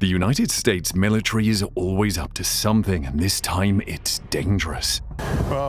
The United States military is always up to something, and this time it's dangerous.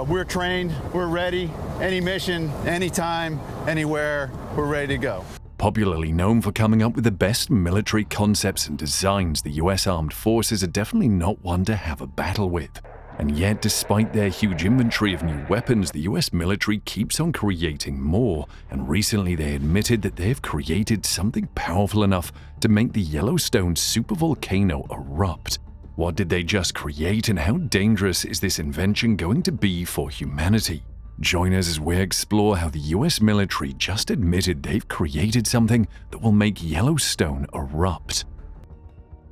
We're trained, we're ready. Any mission, anytime, anywhere, we're ready to go. Popularly known for coming up with the best military concepts and designs, the US Armed Forces are definitely not one to have a battle with. And yet, despite their huge inventory of new weapons, the US military keeps on creating more, and recently they admitted that they've created something powerful enough to make the Yellowstone supervolcano erupt. What did they just create, and how dangerous is this invention going to be for humanity? Join us as we explore how the US military just admitted they've created something that will make Yellowstone erupt.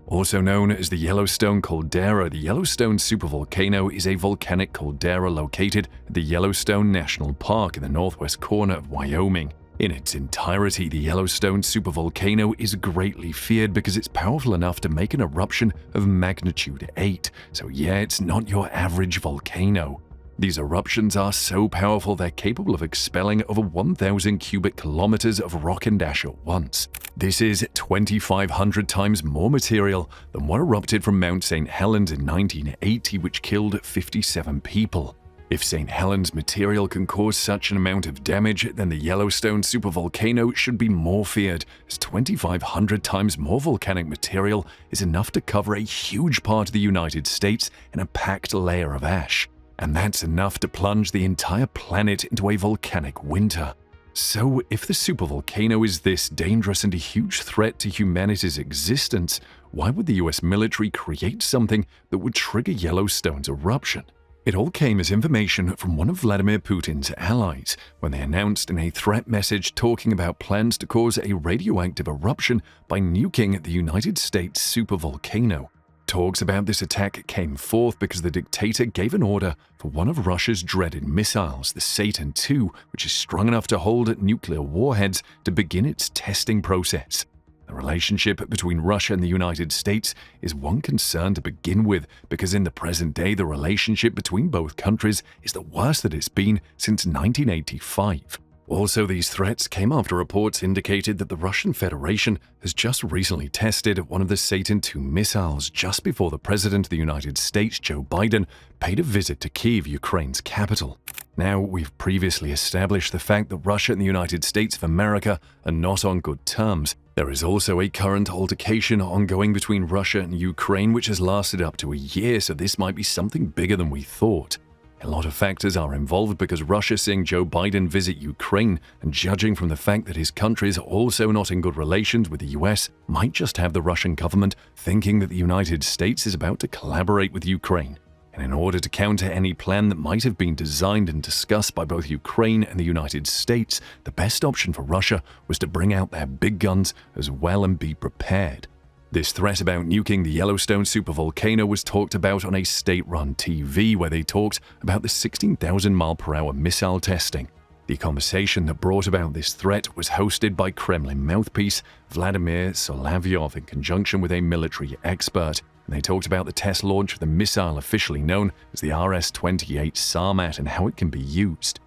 Also known as the Yellowstone caldera, the Yellowstone supervolcano is a volcanic caldera located at the Yellowstone National Park in the northwest corner of Wyoming. In its entirety, the Yellowstone supervolcano is greatly feared because it's powerful enough to make an eruption of magnitude 8, so yeah, it's not your average volcano. These eruptions are so powerful they're capable of expelling over 1,000 cubic kilometers of rock and ash at once. This is 2,500 times more material than what erupted from Mount St. Helens in 1980, which killed 57 people. If St. Helens material can cause such an amount of damage, then the Yellowstone supervolcano should be more feared, as 2,500 times more volcanic material is enough to cover a huge part of the United States in a packed layer of ash. And that's enough to plunge the entire planet into a volcanic winter. So, if the supervolcano is this dangerous and a huge threat to humanity's existence, why would the US military create something that would trigger Yellowstone's eruption? It all came as information from one of Vladimir Putin's allies when they announced in a threat message talking about plans to cause a radioactive eruption by nuking the United States supervolcano. Talks about this attack came forth because the dictator gave an order for one of Russia's dreaded missiles, the Satan II, which is strong enough to hold nuclear warheads, to begin its testing process. The relationship between Russia and the United States is one concern to begin with, because in the present day the relationship between both countries is the worst that it's been since 1985. Also, these threats came after reports indicated that the Russian Federation has just recently tested one of the Satan II missiles just before the President of the United States, Joe Biden, paid a visit to Kyiv, Ukraine's capital. Now, we've previously established the fact that Russia and the United States of America are not on good terms. There is also a current altercation ongoing between Russia and Ukraine, which has lasted up to a year, so this might be something bigger than we thought. A lot of factors are involved because Russia seeing Joe Biden visit Ukraine, and judging from the fact that his country is also not in good relations with the US, might just have the Russian government thinking that the United States is about to collaborate with Ukraine. And in order to counter any plan that might have been designed and discussed by both Ukraine and the United States, the best option for Russia was to bring out their big guns as well and be prepared. This threat about nuking the Yellowstone supervolcano was talked about on a state-run TV where they talked about the 16,000-mile-per-hour missile testing. The conversation that brought about this threat was hosted by Kremlin mouthpiece Vladimir Solovyov in conjunction with a military expert, and they talked about the test launch of the missile officially known as the RS-28 Sarmat and how it can be used.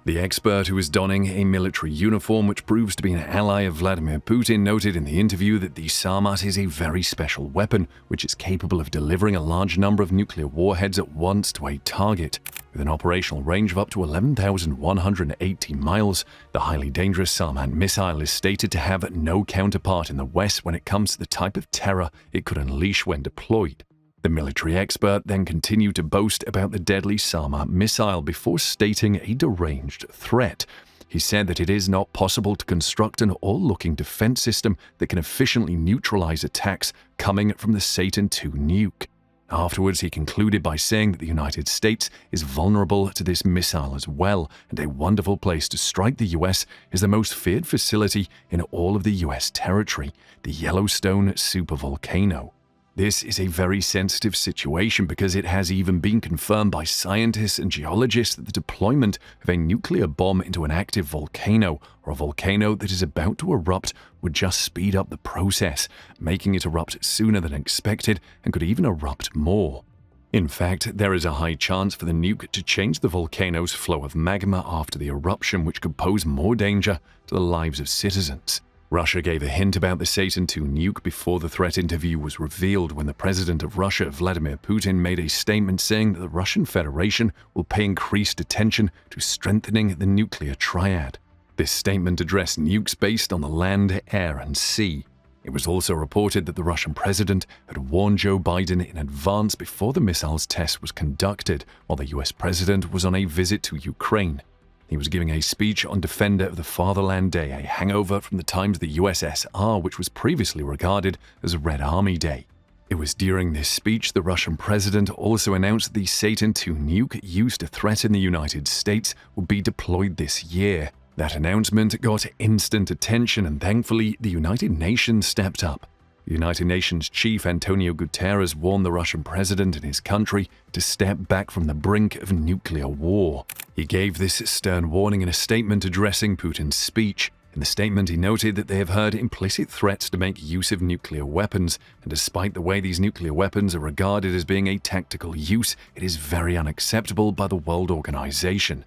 The expert, who is donning a military uniform which proves to be an ally of Vladimir Putin, noted in the interview that the Sarmat is a very special weapon which is capable of delivering a large number of nuclear warheads at once to a target. With an operational range of up to 11,180 miles, the highly dangerous Sarmat missile is stated to have no counterpart in the West when it comes to the type of terror it could unleash when deployed. The military expert then continued to boast about the deadly Sarmat missile before stating a deranged threat. He said that it is not possible to construct an all-looking defense system that can efficiently neutralize attacks coming from the Satan II nuke. Afterwards, he concluded by saying that the United States is vulnerable to this missile as well, and a wonderful place to strike the US is the most feared facility in all of the US territory, the Yellowstone supervolcano. This is a very sensitive situation because it has even been confirmed by scientists and geologists that the deployment of a nuclear bomb into an active volcano or a volcano that is about to erupt would just speed up the process, making it erupt sooner than expected and could even erupt more. In fact, there is a high chance for the nuke to change the volcano's flow of magma after the eruption, which could pose more danger to the lives of citizens. Russia gave a hint about the Satan II nuke before the threat interview was revealed when the president of Russia, Vladimir Putin, made a statement saying that the Russian Federation will pay increased attention to strengthening the nuclear triad. This statement addressed nukes based on the land, air, and sea. It was also reported that the Russian president had warned Joe Biden in advance before the missiles test was conducted, while the US president was on a visit to Ukraine. He was giving a speech on Defender of the Fatherland Day, a hangover from the times of the USSR, which was previously regarded as Red Army Day. It was during this speech the Russian president also announced that the Satan II nuke used to threaten the United States would be deployed this year. That announcement got instant attention, and thankfully the United Nations stepped up. The United Nations chief Antonio Guterres warned the Russian president and his country to step back from the brink of nuclear war. He gave this stern warning in a statement addressing Putin's speech. In the statement, he noted that they have heard implicit threats to make use of nuclear weapons, and despite the way these nuclear weapons are regarded as being a tactical use, it is very unacceptable by the World Organization.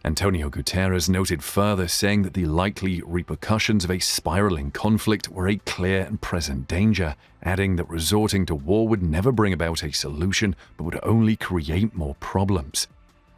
Antonio Guterres noted further, saying that the likely repercussions of a spiraling conflict were a clear and present danger, adding that resorting to war would never bring about a solution but would only create more problems.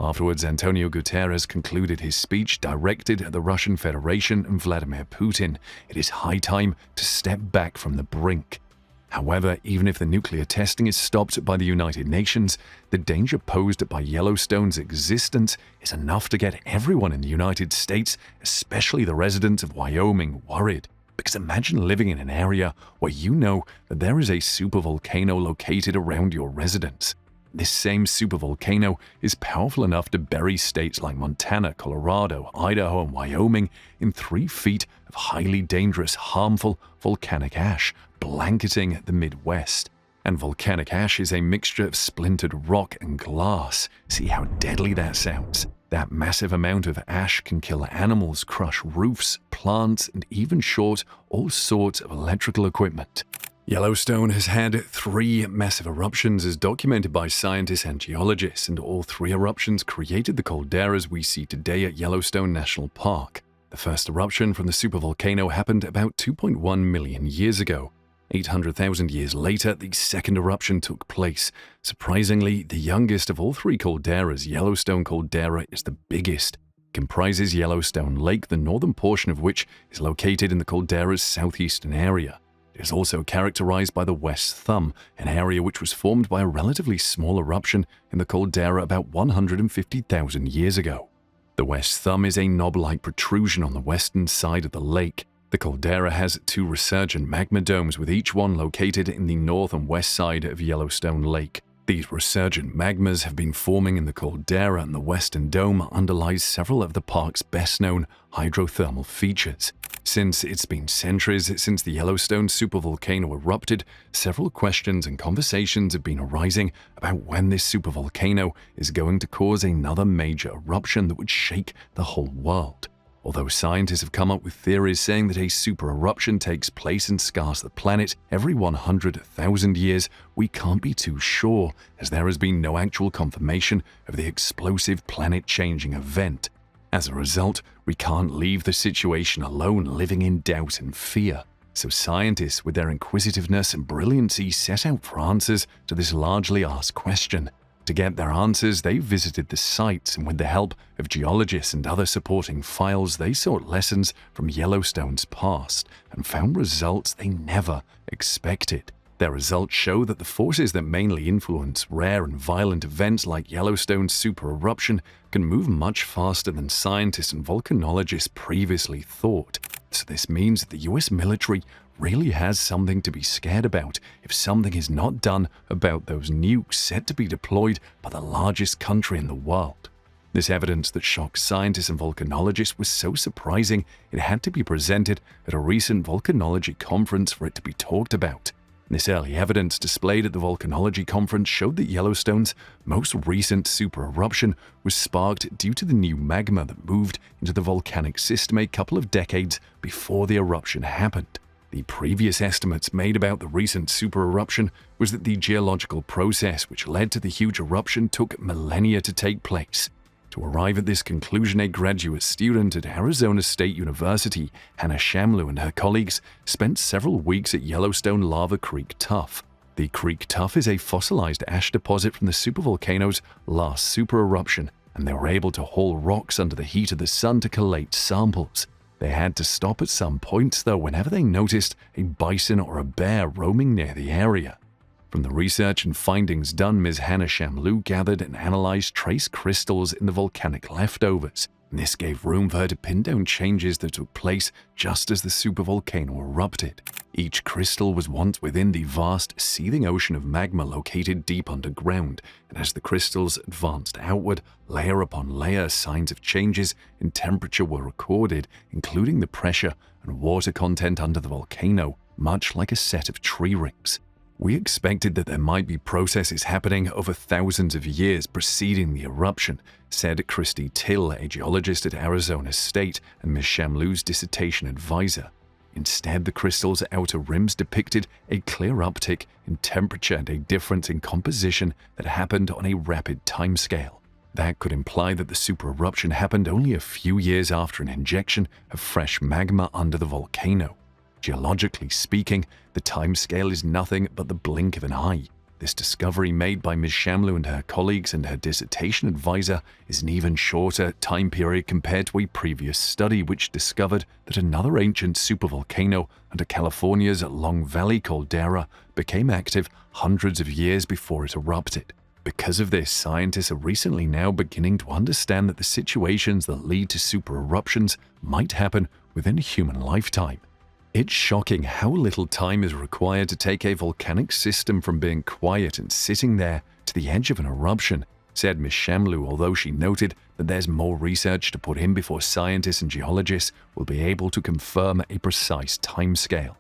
Afterwards, Antonio Guterres concluded his speech directed at the Russian Federation and Vladimir Putin. It is high time to step back from the brink. However, even if the nuclear testing is stopped by the United Nations, the danger posed by Yellowstone's existence is enough to get everyone in the United States, especially the residents of Wyoming, worried. Because imagine living in an area where you know that there is a supervolcano located around your residence. This same supervolcano is powerful enough to bury states like Montana, Colorado, Idaho, and Wyoming in 3 feet of highly dangerous, harmful volcanic ash, blanketing the Midwest. And volcanic ash is a mixture of splintered rock and glass. See how deadly that sounds? That massive amount of ash can kill animals, crush roofs, plants, and even short all sorts of electrical equipment. Yellowstone has had 3 massive eruptions as documented by scientists and geologists, and all 3 eruptions created the calderas we see today at Yellowstone National Park. The first eruption from the supervolcano happened about 2.1 million years ago. 800,000 years later, the second eruption took place. Surprisingly, the youngest of all 3 calderas, Yellowstone caldera, is the biggest. It comprises Yellowstone Lake, the northern portion of which is located in the caldera's southeastern area. It is also characterized by the West Thumb, an area which was formed by a relatively small eruption in the caldera about 150,000 years ago. The West Thumb is a knob-like protrusion on the western side of the lake. The caldera has 2 resurgent magma domes, with each one located in the north and west side of Yellowstone Lake. These resurgent magmas have been forming in the caldera, and the western dome underlies several of the park's best-known hydrothermal features. Since it's been centuries since the Yellowstone supervolcano erupted, several questions and conversations have been arising about when this supervolcano is going to cause another major eruption that would shake the whole world. Although scientists have come up with theories saying that a super eruption takes place and scars the planet every 100,000 years, we can't be too sure, as there has been no actual confirmation of the explosive planet-changing event. As a result, we can't leave the situation alone, living in doubt and fear. So scientists, with their inquisitiveness and brilliancy, set out for answers to this largely asked question. To get their answers, they visited the sites, and with the help of geologists and other supporting files, they sought lessons from Yellowstone's past and found results they never expected. Their results show that the forces that mainly influence rare and violent events like Yellowstone's super eruption can move much faster than scientists and volcanologists previously thought. So this means that the US military really has something to be scared about if something is not done about those nukes set to be deployed by the largest country in the world. This evidence that shocked scientists and volcanologists was so surprising it had to be presented at a recent volcanology conference for it to be talked about. This early evidence displayed at the volcanology conference showed that Yellowstone's most recent super eruption was sparked due to the new magma that moved into the volcanic system a couple of decades before the eruption happened. The previous estimates made about the recent super eruption was that the geological process which led to the huge eruption took millennia to take place. To arrive at this conclusion, a graduate student at Arizona State University, Hannah Shamloo, and her colleagues spent several weeks at Yellowstone Lava Creek Tuff. The Creek Tuff is a fossilized ash deposit from the supervolcano's last supereruption, and they were able to haul rocks under the heat of the sun to collate samples. They had to stop at some points, though, whenever they noticed a bison or a bear roaming near the area. From the research and findings done, Ms. Hannah Shamloo gathered and analyzed trace crystals in the volcanic leftovers. This gave room for her to pin down changes that took place just as the supervolcano erupted. Each crystal was once within the vast, seething ocean of magma located deep underground, and as the crystals advanced outward, layer upon layer, signs of changes in temperature were recorded, including the pressure and water content under the volcano, much like a set of tree rings. We expected that there might be processes happening over thousands of years preceding the eruption, said Christy Till, a geologist at Arizona State and Ms. Shamloo's dissertation advisor. Instead, the crystal's outer rims depicted a clear uptick in temperature and a difference in composition that happened on a rapid timescale. That could imply that the supereruption happened only a few years after an injection of fresh magma under the volcano. Geologically speaking, the timescale is nothing but the blink of an eye. This discovery made by Ms. Shamloo and her colleagues and her dissertation advisor is an even shorter time period compared to a previous study which discovered that another ancient supervolcano under California's Long Valley caldera became active hundreds of years before it erupted. Because of this, scientists are recently now beginning to understand that the situations that lead to supereruptions might happen within a human lifetime. It's shocking how little time is required to take a volcanic system from being quiet and sitting there to the edge of an eruption, said Ms. Shamloo, although she noted that there's more research to put in before scientists and geologists will be able to confirm a precise timescale.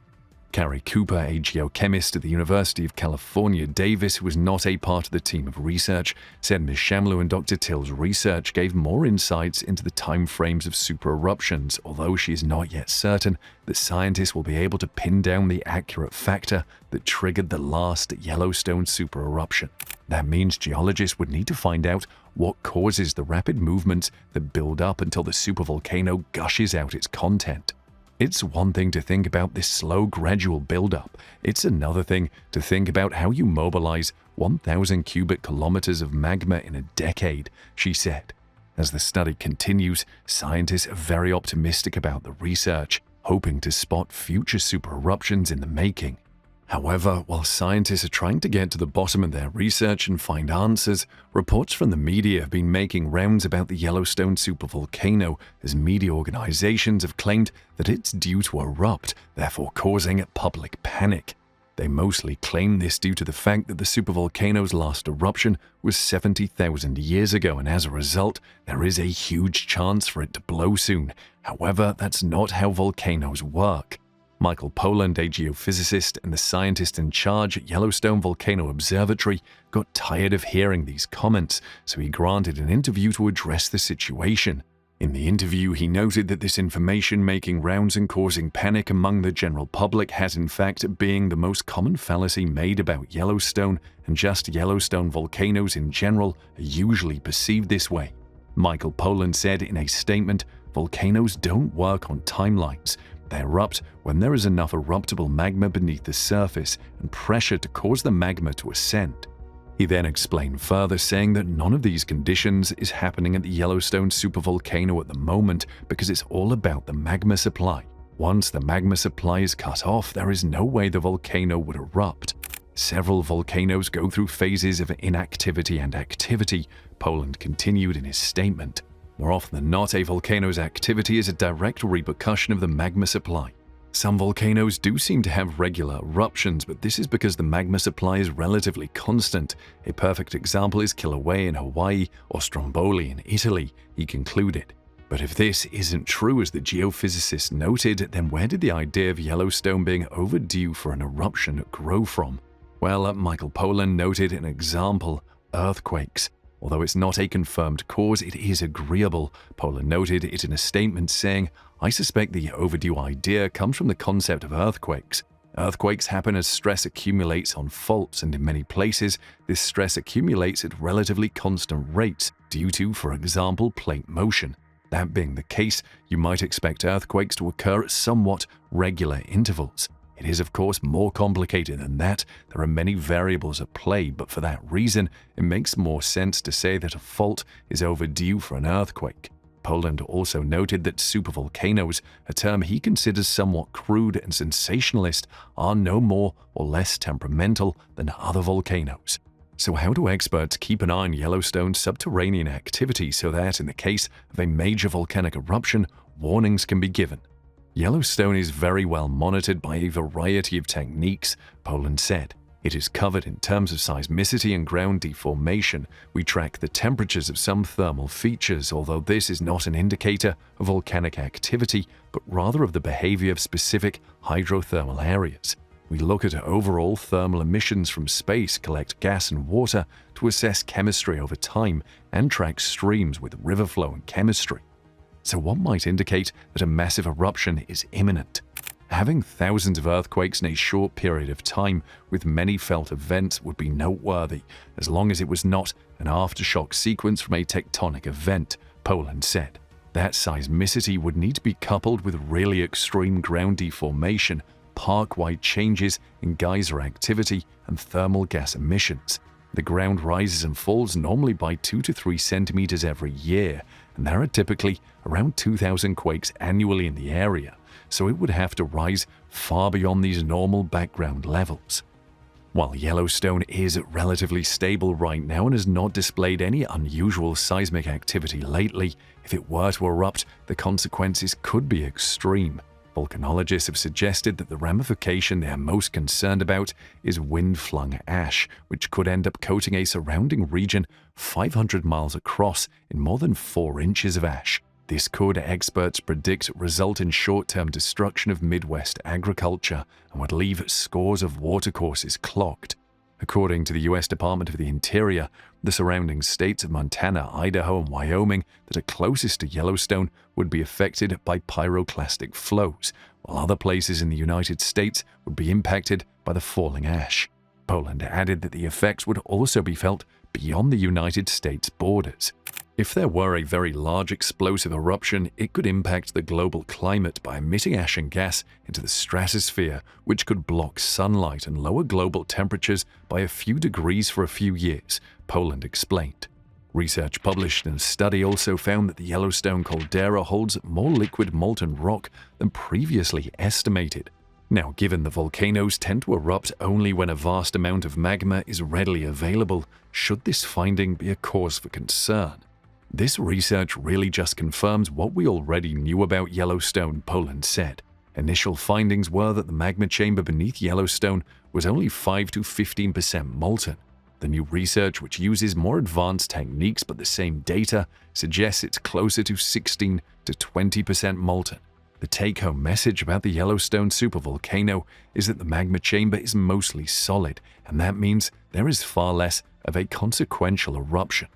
Carrie Cooper, a geochemist at the University of California, Davis, who was not a part of the team of research, said Ms. Shamloo and Dr. Till's research gave more insights into the time frames of supereruptions, although she is not yet certain that scientists will be able to pin down the accurate factor that triggered the last Yellowstone supereruption. That means geologists would need to find out what causes the rapid movements that build up until the supervolcano gushes out its content. It's one thing to think about this slow, gradual buildup. It's another thing to think about how you mobilize 1,000 cubic kilometers of magma in a decade, she said. As the study continues, scientists are very optimistic about the research, hoping to spot future supereruptions in the making. However, while scientists are trying to get to the bottom of their research and find answers, reports from the media have been making rounds about the Yellowstone supervolcano as media organizations have claimed that it's due to erupt, therefore causing public panic. They mostly claim this due to the fact that the supervolcano's last eruption was 70,000 years ago, and as a result, there is a huge chance for it to blow soon. However, that's not how volcanoes work. Michael Poland, a geophysicist and the scientist in charge at Yellowstone Volcano Observatory, got tired of hearing these comments, so he granted an interview to address the situation. In the interview, he noted that this information making rounds and causing panic among the general public has in fact being the most common fallacy made about Yellowstone, and just Yellowstone volcanoes in general are usually perceived this way. Michael Poland said in a statement, "Volcanoes don't work on timelines. They erupt when there is enough eruptible magma beneath the surface and pressure to cause the magma to ascend." He then explained further, saying that none of these conditions is happening at the Yellowstone supervolcano at the moment because it's all about the magma supply. Once the magma supply is cut off, there is no way the volcano would erupt. Several volcanoes go through phases of inactivity and activity, Poland continued in his statement. More often than not, a volcano's activity is a direct repercussion of the magma supply. Some volcanoes do seem to have regular eruptions, but this is because the magma supply is relatively constant. A perfect example is Kilauea in Hawaii or Stromboli in Italy, he concluded. But if this isn't true, as the geophysicist noted, then where did the idea of Yellowstone being overdue for an eruption grow from? Well, Michael Poland noted an example: earthquakes. Although it's not a confirmed cause, it is agreeable. Poland noted it in a statement, saying, "I suspect the overdue idea comes from the concept of earthquakes. Earthquakes happen as stress accumulates on faults, and in many places, this stress accumulates at relatively constant rates, due to, for example, plate motion. That being the case, you might expect earthquakes to occur at somewhat regular intervals. It is, of course, more complicated than that. There are many variables at play, but for that reason, it makes more sense to say that a fault is overdue for an earthquake. Poland also noted that supervolcanoes, a term he considers somewhat crude and sensationalist, are no more or less temperamental than other volcanoes. So how do experts keep an eye on Yellowstone's subterranean activity so that, in the case of a major volcanic eruption, warnings can be given? Yellowstone is very well monitored by a variety of techniques, Poland said. It is covered in terms of seismicity and ground deformation. We track the temperatures of some thermal features, although this is not an indicator of volcanic activity, but rather of the behavior of specific hydrothermal areas. We look at overall thermal emissions from space, collect gas and water to assess chemistry over time, and track streams with river flow and chemistry. So what might indicate that a massive eruption is imminent? Having thousands of earthquakes in a short period of time with many felt events would be noteworthy, as long as it was not an aftershock sequence from a tectonic event, Poland said. That seismicity would need to be coupled with really extreme ground deformation, park-wide changes in geyser activity, and thermal gas emissions. The ground rises and falls normally by 2 to 3 centimeters every year, and there are typically around 2,000 quakes annually in the area, so it would have to rise far beyond these normal background levels. While Yellowstone is relatively stable right now and has not displayed any unusual seismic activity lately, if it were to erupt, the consequences could be extreme. Volcanologists have suggested that the ramification they are most concerned about is wind-flung ash, which could end up coating a surrounding region 500 miles across in more than 4 inches of ash. This could, experts predict, result in short-term destruction of Midwest agriculture and would leave scores of watercourses clogged. According to the U.S. Department of the Interior, the surrounding states of Montana, Idaho, and Wyoming that are closest to Yellowstone would be affected by pyroclastic flows, while other places in the United States would be impacted by the falling ash. Poland added that the effects would also be felt beyond the United States borders. If there were a very large explosive eruption, it could impact the global climate by emitting ash and gas into the stratosphere, which could block sunlight and lower global temperatures by a few degrees for a few years, Poland explained. Research published in a study also found that the Yellowstone caldera holds more liquid molten rock than previously estimated. Now, given the volcanoes tend to erupt only when a vast amount of magma is readily available, should this finding be a cause for concern? This research really just confirms what we already knew about Yellowstone, Poland said. Initial findings were that the magma chamber beneath Yellowstone was only 5 to 15% molten. The new research, which uses more advanced techniques but the same data, suggests it's closer to 16 to 20% molten. The take-home message about the Yellowstone supervolcano is that the magma chamber is mostly solid, and that means there is far less of a consequential eruption.